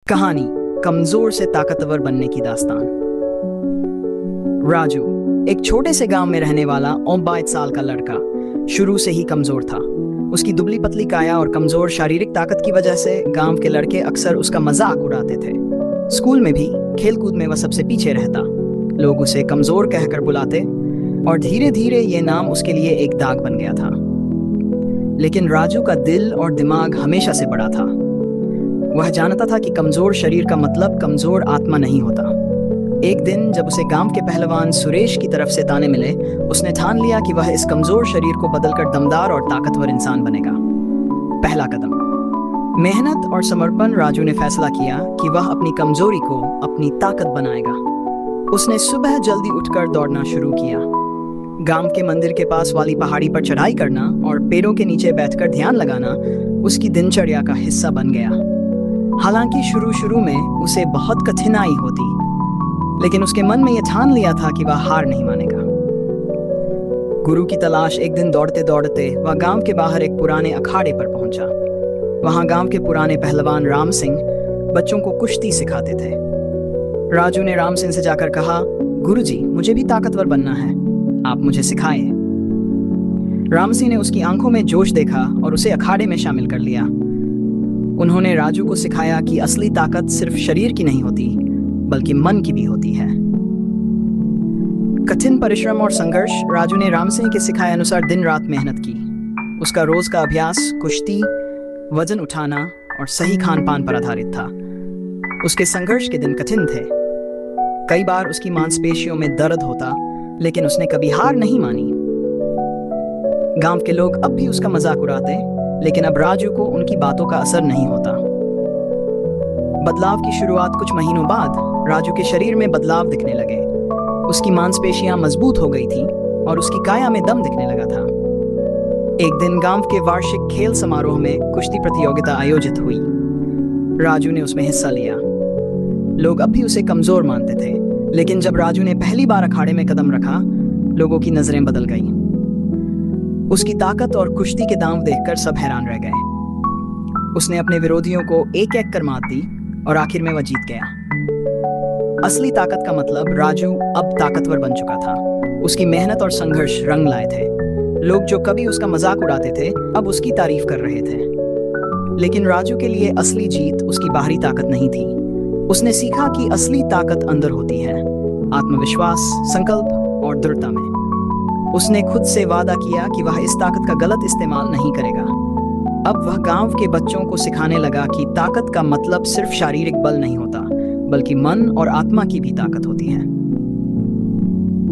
कहानी कमजोर से ताकतवर बनने की दास्तान। राजू एक छोटे से गांव में रहने वाला 22 साल का लड़का शुरू से ही कमजोर था। उसकी दुबली पतली काया और कमजोर शारीरिक ताकत की वजह से गांव के लड़के अक्सर उसका मजाक उड़ाते थे। स्कूल में भी खेलकूद में वह सबसे पीछे रहता। लोग उसे कमजोर कहकर बुलाते और धीरे धीरे ये नाम उसके लिए एक दाग बन गया था। लेकिन राजू का दिल और दिमाग हमेशा से बड़ा था। वह जानता था कि कमजोर शरीर का मतलब कमजोर आत्मा नहीं होता। एक दिन जब उसे गांव के पहलवान सुरेश की तरफ से ताने मिले, उसने ठान लिया कि वह इस कमजोर शरीर को बदलकर दमदार और ताकतवर इंसान बनेगा। पहला कदम मेहनत और समर्पण। राजू ने फैसला किया कि वह अपनी कमजोरी को अपनी ताकत बनाएगा। उसने सुबह जल्दी उठकर दौड़ना शुरू किया। गांव के मंदिर के पास वाली पहाड़ी पर चढ़ाई करना और पेड़ों के नीचे बैठकर ध्यान लगाना उसकी दिनचर्या का हिस्सा बन गया। हालांकि शुरू में उसे बहुत कठिनाई होती, लेकिन उसके मन में यह ठान लिया था कि वह हार नहीं मानेगा। गुरु की तलाश। एक दिन दौड़ते दौड़ते वह गांव के बाहर एक पुराने अखाड़े पर पहुंचा। वहां गांव के पुराने पहलवान राम सिंह बच्चों को कुश्ती सिखाते थे। राजू ने राम सिंह से जाकर कहा, गुरुजी, मुझे भी ताकतवर बनना है, आप मुझे सिखाएं। राम सिंह ने उसकी आंखों में जोश देखा और उसे अखाड़े में शामिल कर लिया। उन्होंने राजू को सिखाया कि असली ताकत सिर्फ शरीर की नहीं होती, बल्कि मन की भी होती है। कठिन परिश्रम और संघर्ष। राजू ने राम सिंह के सिखाए अनुसार दिन रात मेहनत की। उसका रोज का अभ्यास कुश्ती, वजन उठाना और सही खान पान पर आधारित था। उसके संघर्ष के दिन कठिन थे। कई बार उसकी मांसपेशियों में दर्द होता, लेकिन उसने कभी हार नहीं मानी। गांव के लोग अब भी उसका मजाक उड़ाते, लेकिन अब राजू को उनकी बातों का असर नहीं होता। बदलाव की शुरुआत। कुछ महीनों बाद राजू के शरीर में बदलाव दिखने लगे। उसकी मांसपेशियां मजबूत हो गई थी और उसकी काया में दम दिखने लगा था। एक दिन गांव के वार्षिक खेल समारोह में कुश्ती प्रतियोगिता आयोजित हुई। राजू ने उसमें हिस्सा लिया। लोग अब भी उसे कमजोर मानते थे, लेकिन जब राजू ने पहली बार अखाड़े में कदम रखा, लोगों की नजरें बदल गईं। उसकी ताकत और कुश्ती के दांव देखकर सब हैरान रह गए। उसने अपने विरोधियों को एक एक कर मात दी और आखिर में वह जीत गया। असली ताकत का मतलब राजू अब ताकतवर बन चुका था। उसकी मेहनत और संघर्ष रंग लाए थे। लोग जो कभी उसका मजाक उड़ाते थे, अब उसकी तारीफ कर रहे थे। लेकिन राजू के लिए असली जीत उसकी बाहरी ताकत नहीं थी। उसने सीखा कि असली ताकत अंदर होती है, आत्मविश्वास, संकल्प और दृढ़ता में। उसने खुद से वादा किया कि वह इस ताकत का गलत इस्तेमाल नहीं करेगा। अब वह गांव के बच्चों को सिखाने लगा कि ताकत का मतलब सिर्फ शारीरिक बल नहीं होता, बल्कि मन और आत्मा की भी ताकत होती है।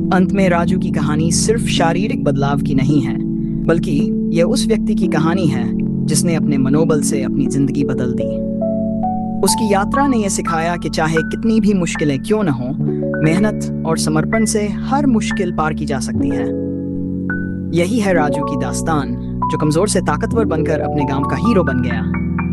अंत में राजू की कहानी सिर्फ शारीरिक बदलाव की नहीं है, बल्कि यह उस व्यक्ति की कहानी है जिसने अपने मनोबल से अपनी जिंदगी बदल दी। उसकी यात्रा ने यह सिखाया कि चाहे कितनी भी मुश्किलें क्यों न हो, मेहनत और समर्पण से हर मुश्किल पार की जा सकती है। यही है राजू की दास्तान, जो कमजोर से ताकतवर बनकर अपने गांव का हीरो बन गया।